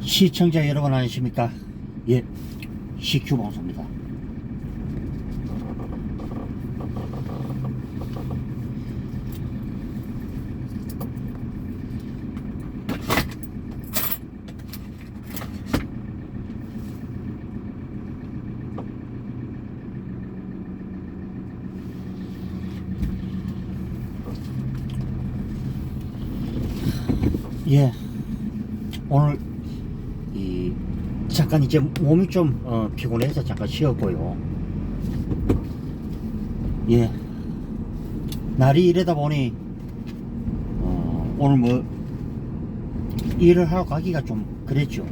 시청자 여러분 안녕하십니까? 예, CQ 방송입니다. 예, 오늘 잠깐 이제 몸이 좀 피곤해서 잠깐 쉬었고요. 예, 날이 이러다 보니 오늘 뭐 일을 하러 가기가 좀 그랬죠.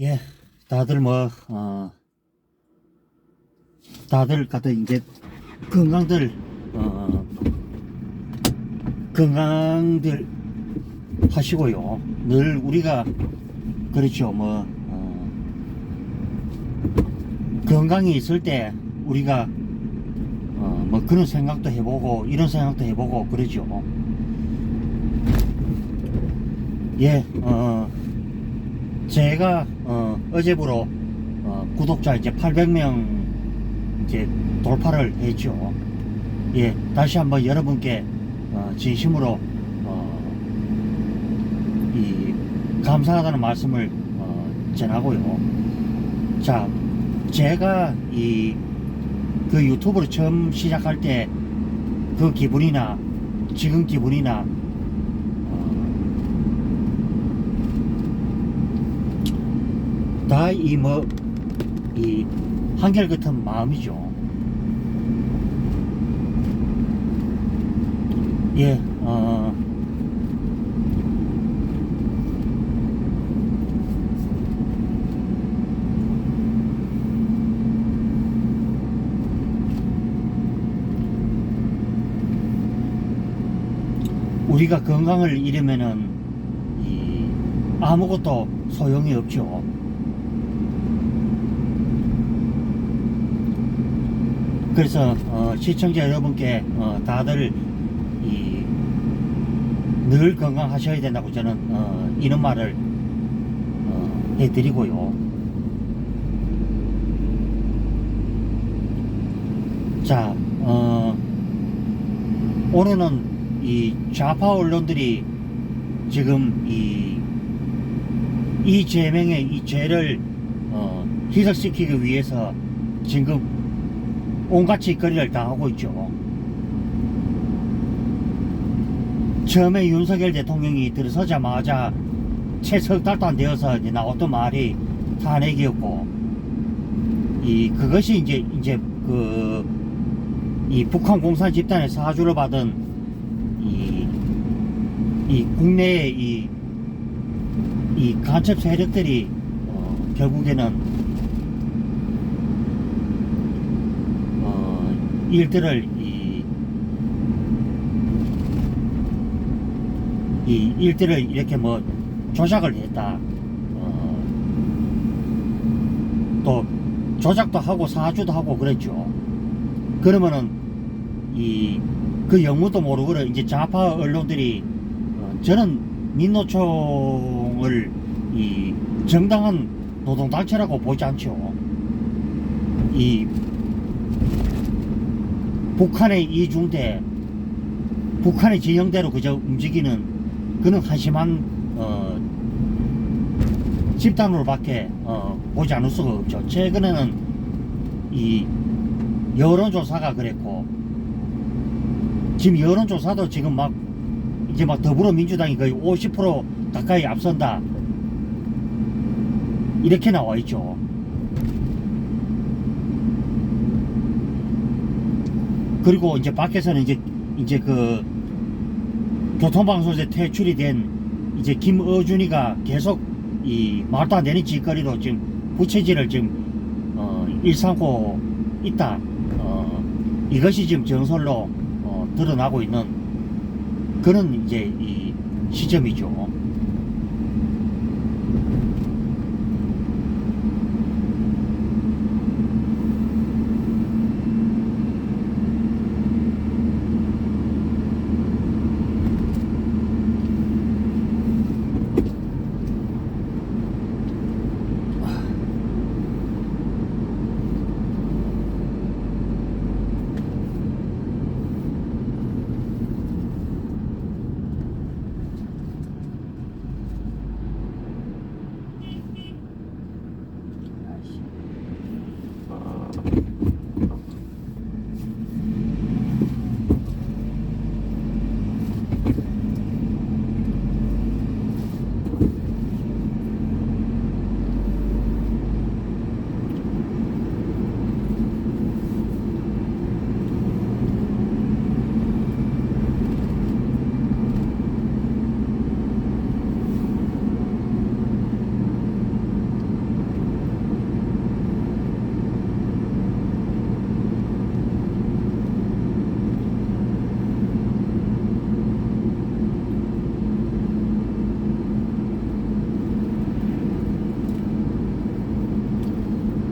예, 다들 뭐 다들 이제 건강들 하시고요. 늘 우리가 그렇죠. 뭐 건강이 있을 때 우리가 뭐 그런 생각도 해보고 이런 생각도 해보고 그러죠. 예, 제가 어제부로 구독자 이제 800명 이제 돌파를 했죠. 예, 다시 한번 여러분께 진심으로 이 감사하다는 말씀을 전하고요. 자, 제가 그 유튜브를 처음 시작할 때 그 기분이나 지금 기분이나 다 이 한결같은 마음이죠. 예, 우리가 건강을 잃으면은 아무것도 소용이 없죠. 그래서 시청자 여러분께 다들 늘 건강하셔야 된다고 저는 이런 말을 해드리고요. 자, 오늘은 이 좌파 언론들이 지금 이 제명의 이 죄를 희석시키기 위해서 지금 온갖 짓거리를 다 하고 있죠. 처음에 윤석열 대통령이 들어서자마자 채 석 달도 안 되어서 이제 나왔던 말이 탄핵이었고, 그것이 이제 이 북한 공산 집단의 사주를 받은 이 국내의 이 간첩 세력들이 결국에는 일들을 일들을 이렇게 뭐 조작을 했다. 또 조작도 하고 사주도 하고 그랬죠. 그러면은 그 영문도 모르고 이제 좌파 언론들이 저는 민노총을 정당한 노동단체라고 보지 않죠. 북한의 이중대, 북한의 진영대로 그저 움직이는 그런 한심한 집단으로밖에 보지 않을 수가 없죠. 최근에는 이 여론조사가 그랬고, 지금 여론조사도 지금 막 이제 막 더불어민주당이 거의 50% 가까이 앞선다 이렇게 나와 있죠. 그리고 이제 밖에서는 이제 그 교통방송에서 퇴출이 된 이제 김어준이가 계속 이 말도 안 되는 짓거리로 지금 부채질을 지금 일삼고 있다. 이것이 지금 정설로 드러나고 있는 그런 이제 이 시점이죠.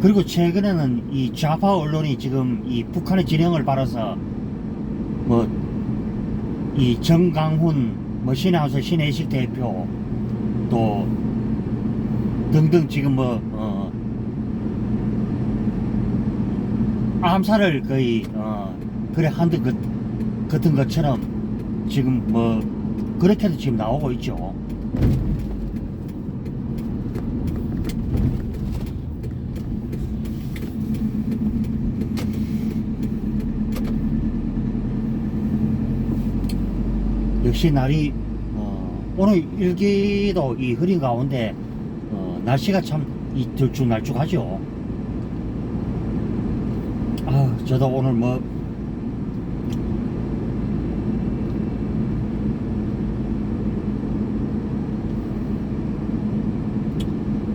그리고 최근에는 이 좌파 언론이 지금 이 북한의 진영을 바라서 뭐 이 정강훈 뭐 신하우스 신혜식 대표 또 등등 지금 뭐 암살을 거의 그래 한듯 같은 것처럼 지금 뭐 그렇게도 지금 나오고 있죠. 역시 날이 오늘 일기도 이 흐린 가운데 날씨가 참 이 들쭉날쭉하죠. 아, 저도 오늘 뭐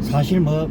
사실 뭐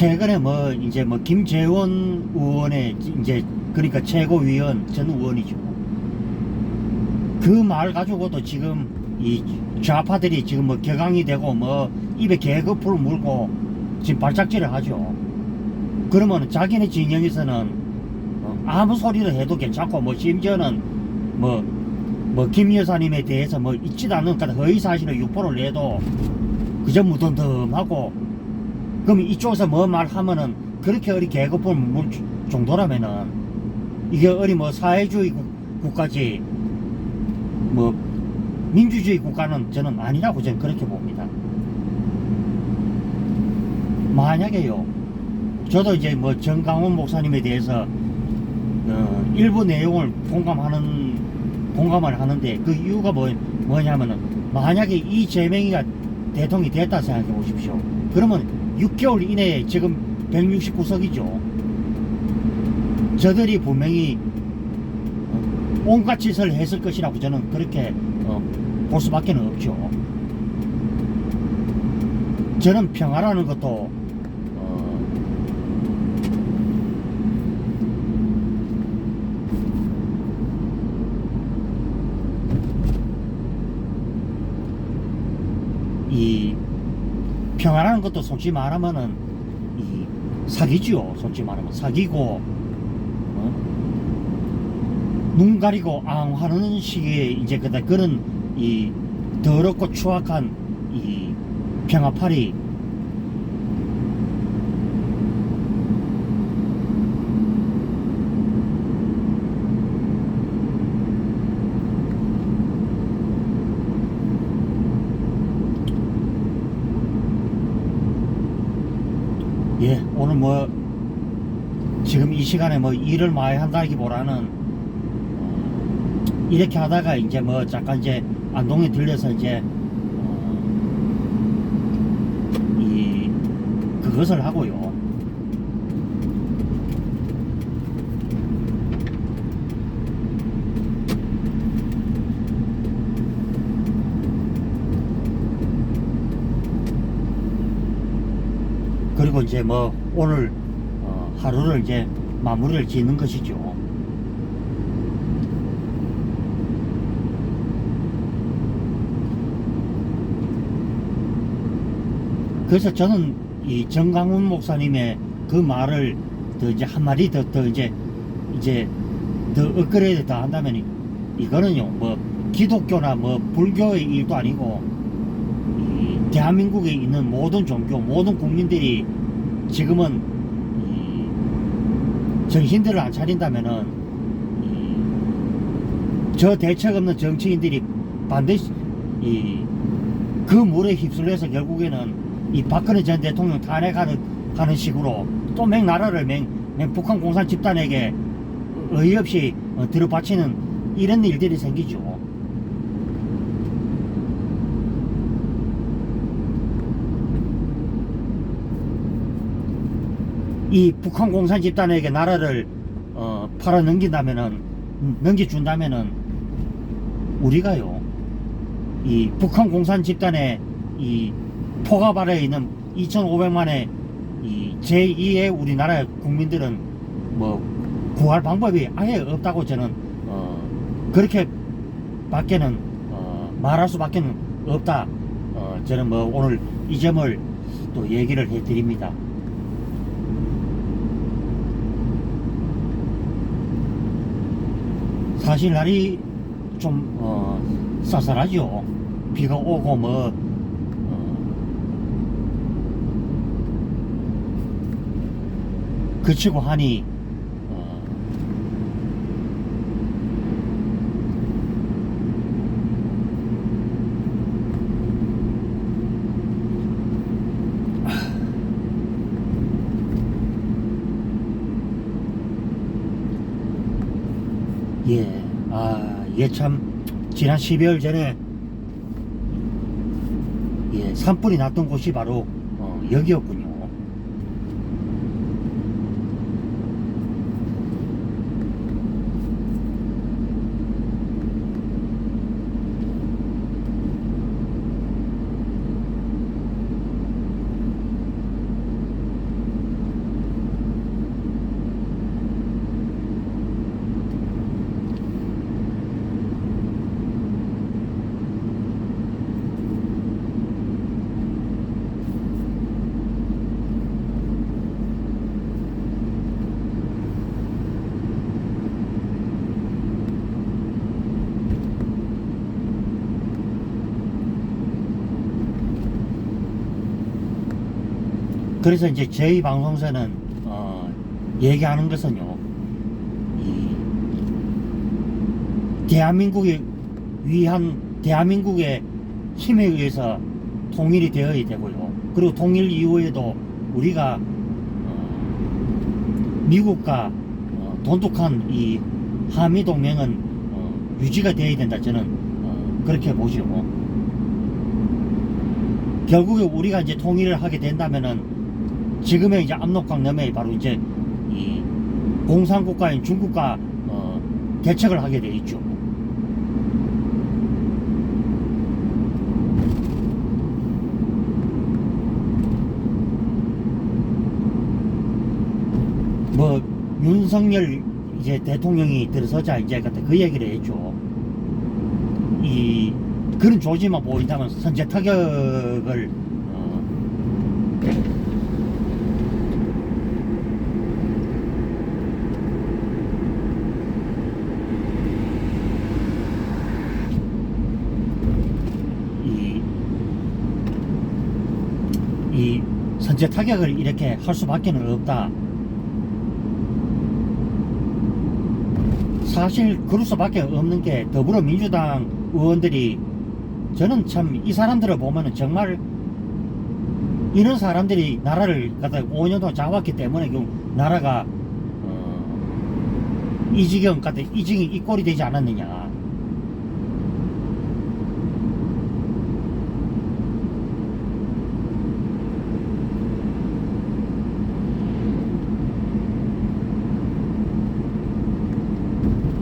최근에 뭐 이제 뭐 김재원 의원의 이제 그러니까 최고위원 전 의원이죠. 그 말 가지고도 지금 이 좌파들이 지금 뭐 격앙이 되고 뭐 입에 개거풀 물고 지금 발작질을 하죠. 그러면 자기네 진영에서는 아무 소리를 해도 괜찮고 뭐 심지어는 뭐 김 여사님에 대해서 뭐 있지도 않는 허위 사실을 유포를 내도 그저 무덤덤하고, 그럼 이쪽에서 뭐 말하면은 그렇게 어리 개거풀 물 정도라면은 이게 어리 뭐 사회주의 국가지 뭐 민주주의 국가는 저는 아니라고 저는 그렇게 봅니다. 만약에요, 저도 이제 뭐 정강훈 목사님에 대해서 일부 내용을 공감하는 공감을 하는데, 그 이유가 뭐냐면은, 만약에 이재명이가 대통령이 됐다 생각해 보십시오. 그러면 6개월 이내에 지금 169석이죠. 저들이 분명히 온갖 짓을 했을 것이라고 저는 그렇게 볼 수밖에 없죠. 저는 평화라는 것도 이 평화라는 것도 솔직히 말하면은 이 사기죠. 솔직히 말하면 사기고, 눈 가리고 앙하는 식의 이제 그런 이 더럽고 추악한 이 평화팔이, 예, 오늘 뭐 지금 이 시간에 뭐 일을 많이 한다기보다는 이렇게 하다가 이제 뭐 잠깐 이제 안동에 들려서 이제 이 그것을 하고요. 그리고 이제 뭐 오늘 하루를 이제 마무리를 짓는 것이죠. 그래서 저는 이 정강훈 목사님의 그 말을 더 이제 한마디 더 이제 더 업그레이드 더 한다면, 이거는요 뭐 기독교나 뭐 불교의 일도 아니고 이 대한민국에 있는 모든 종교, 모든 국민들이 지금은 이 정신들을 안 차린다면은 저 대책 없는 정치인들이 반드시 그 물에 휩쓸려서 결국에는 이 박근혜 전 대통령 탄핵하는 식으로 또 맹 나라를 맹 북한 공산 집단에게 어이없이 들어바치는 이런 일들이 생기죠. 이 북한 공산 집단에게 나라를 팔아 넘겨준다면은 우리가요 이 북한 공산 집단의 이 포갑 아래에 있는 2,500만의 이 제2의 우리나라 국민들은 뭐 구할 방법이 아예 없다고 저는 그렇게 밖에는 말할 수밖에는 없다. 저는 뭐 오늘 이 점을 또 얘기를 해드립니다. 사실 날이 좀 쌀쌀하죠. 비가 오고 뭐 그치고 하니 이게 참 지난 12월 전에 산불이 났던 곳이 바로 여기였군요. 그래서 이제 저희 방송사는 얘기하는 것은요, 이 대한민국에 위한 대한민국의 힘에 의해서 통일이 되어야 되고요. 그리고 통일 이후에도 우리가 미국과 돈독한 이 한미 동맹은 유지가 돼야 된다, 저는 그렇게 보죠. 결국에 우리가 이제 통일을 하게 된다면은 지금의 이제 압록강 너머에 바로 이제 이 공산국가인 중국과 대척을 하게 돼 있죠. 뭐 윤석열 이제 대통령이 들어서자 이제 그 얘기를 했죠. 이 그런 조짐만 보인다면 선제 타격을 이 선제 타격을 이렇게 할 수밖에 없다. 사실 그럴 수밖에 없는 게 더불어민주당 의원들이 저는 참 이 사람들을 보면은 정말 이런 사람들이 나라를 갖다 5년 동안 잡았기 때문에 나라가 이 지경 갖다 이 꼴이 되지 않았느냐.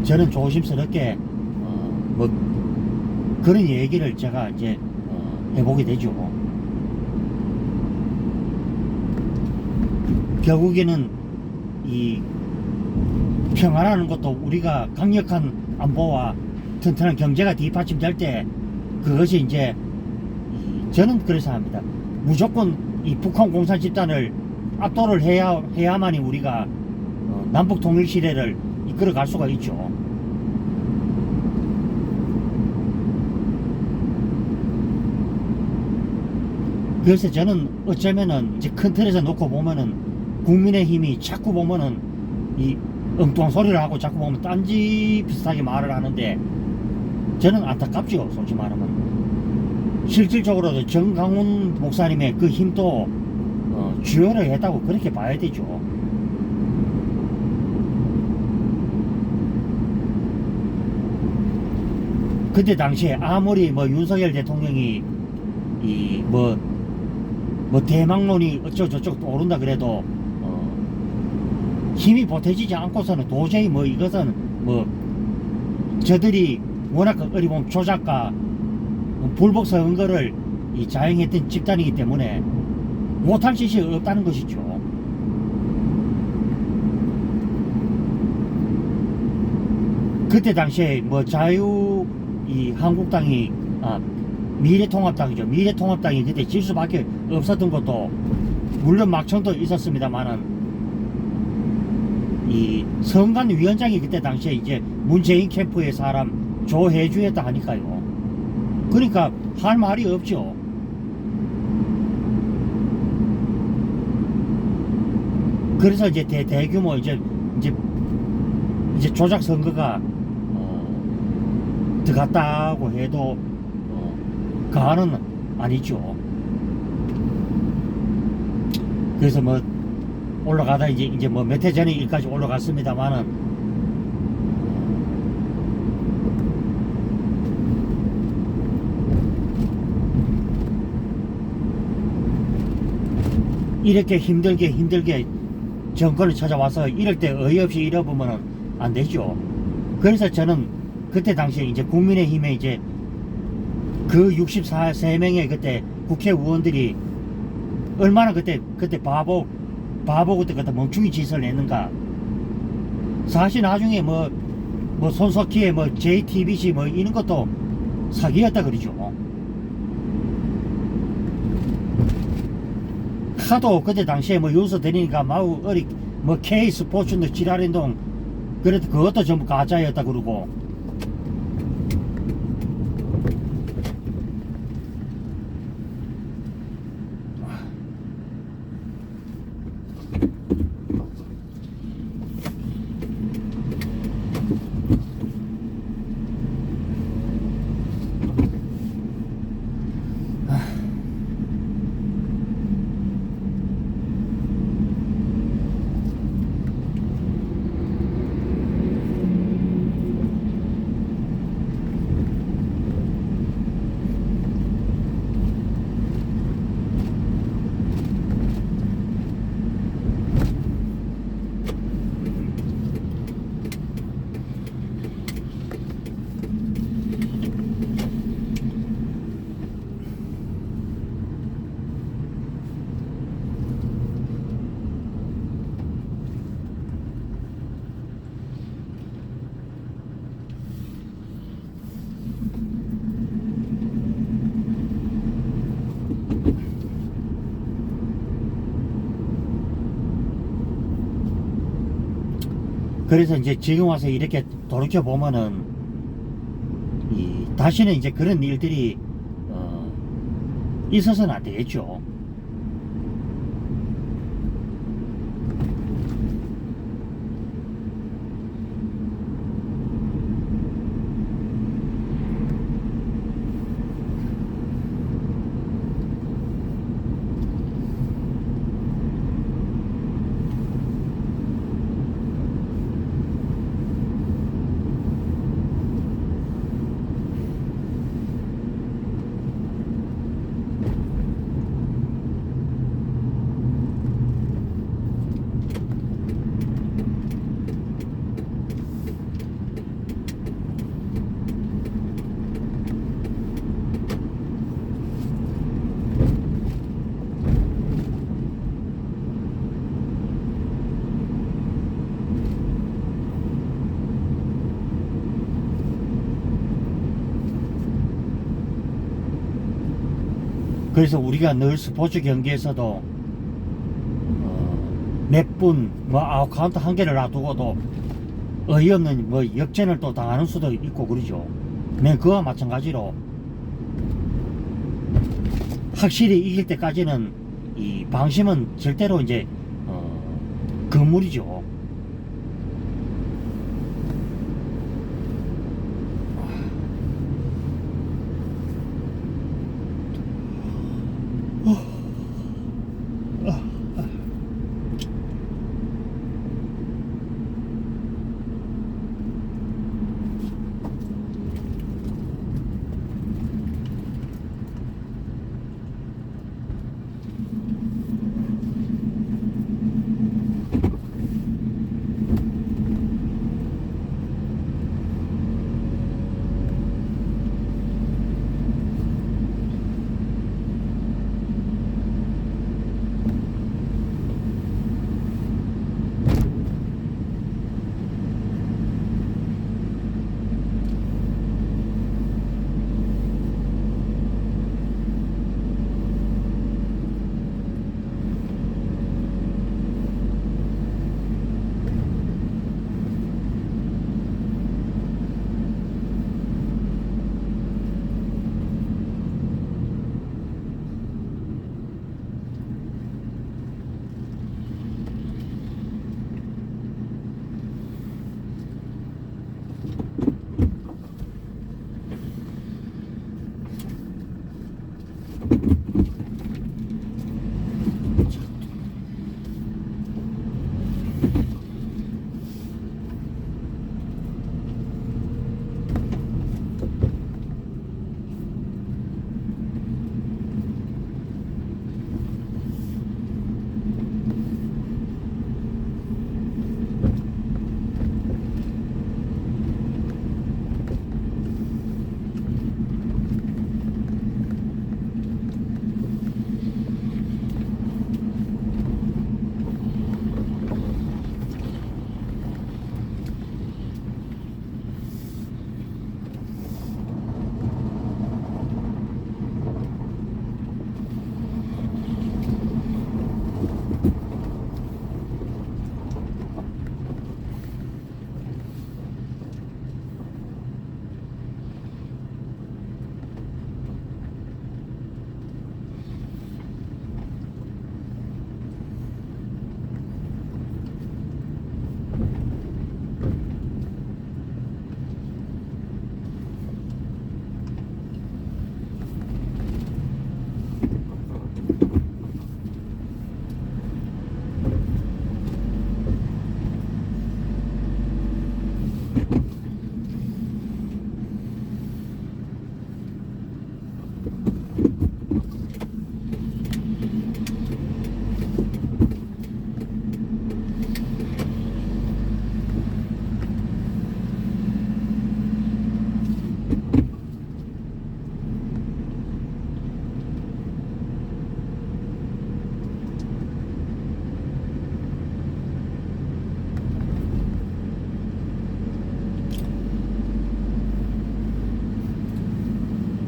저는 조심스럽게 뭐 그런 얘기를 제가 이제 해보게 되죠. 결국에는 이 평화라는 것도 우리가 강력한 안보와 튼튼한 경제가 뒷받침될 때 그것이 이제 저는 그래서 합니다. 무조건 이 북한 공산 집단을 압도를 해야만이 우리가 남북 통일 시대를 이끌어 갈 수가 있죠. 그래서 저는 어쩌면은 이제 큰 틀에서 놓고 보면은 국민의힘이 자꾸 보면은 이 엉뚱한 소리를 하고 자꾸 보면 딴지 비슷하게 말을 하는데 저는 안타깝죠. 솔직히 말하면 실질적으로도 정강훈 목사님의 그 힘도 주요를 했다고 그렇게 봐야 되죠. 그때 당시에 아무리 뭐 윤석열 대통령이 이 뭐 대망론이 어쩌고저쩌고 오른다 그래도 힘이 보태지지 않고서는 도저히 뭐 이것은 뭐 저들이 워낙 어리봉 조작과 불복 선거를 자행했던 집단이기 때문에 못할 짓이 없다는 것이죠. 그때 당시에 뭐 한국당이 미래통합당이죠. 미래통합당이 그때 질 수밖에 없었던 것도 물론 막청도 있었습니다만은 이 선관위원장이 그때 당시에 이제 문재인 캠프의 사람 조혜주였다 하니까요. 그러니까 할 말이 없죠. 그래서 이제 대규모 이제 조작 선거가 들어갔다고 해도 가는 아니죠. 그래서 뭐 올라가다 이제 뭐 몇 해 전에 일까지 올라갔습니다만은 이렇게 힘들게 정권을 찾아와서 이럴 때 어이없이 잃어보면 안 되죠. 그래서 저는 그때 당시에 이제 국민의힘에 이제 그 63명의 그때 국회의원들이 얼마나 그때 바보 그때 멍충이 짓을 했는가. 사실 나중에 뭐 손석희의 뭐 JTBC 뭐 이런 것도 사기였다 그러죠. 하도 그때 당시에 뭐 요소 되니까 마우 어리 뭐 K스포츠도 지랄인동 그래도 그것도 전부 가짜였다 그러고. 그래서 이제 지금 와서 이렇게 돌이켜 보면은 다시는 이제 그런 일들이 있어서는 안 되겠죠. 그래서 우리가 늘 스포츠 경기에서도 몇 분, 뭐 아웃카운트 한 개를 놔두고도 어이없는 뭐 역전을 또 당하는 수도 있고 그러죠. 네, 그와 마찬가지로 확실히 이길 때까지는 이 방심은 절대로 이제 금물이죠.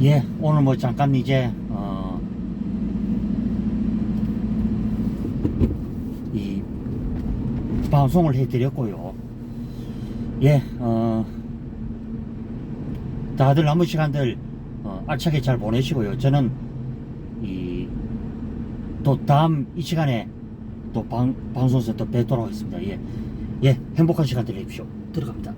예, 오늘 뭐 잠깐 이제 이 방송을 해드렸고요. 예, 다들 남은 시간들 알차게 잘 보내시고요. 저는 또 다음 이 시간에 또 방송에서 또 뵙도록 하겠습니다. 예, 예, 행복한 시간 되십시오. 들어갑니다.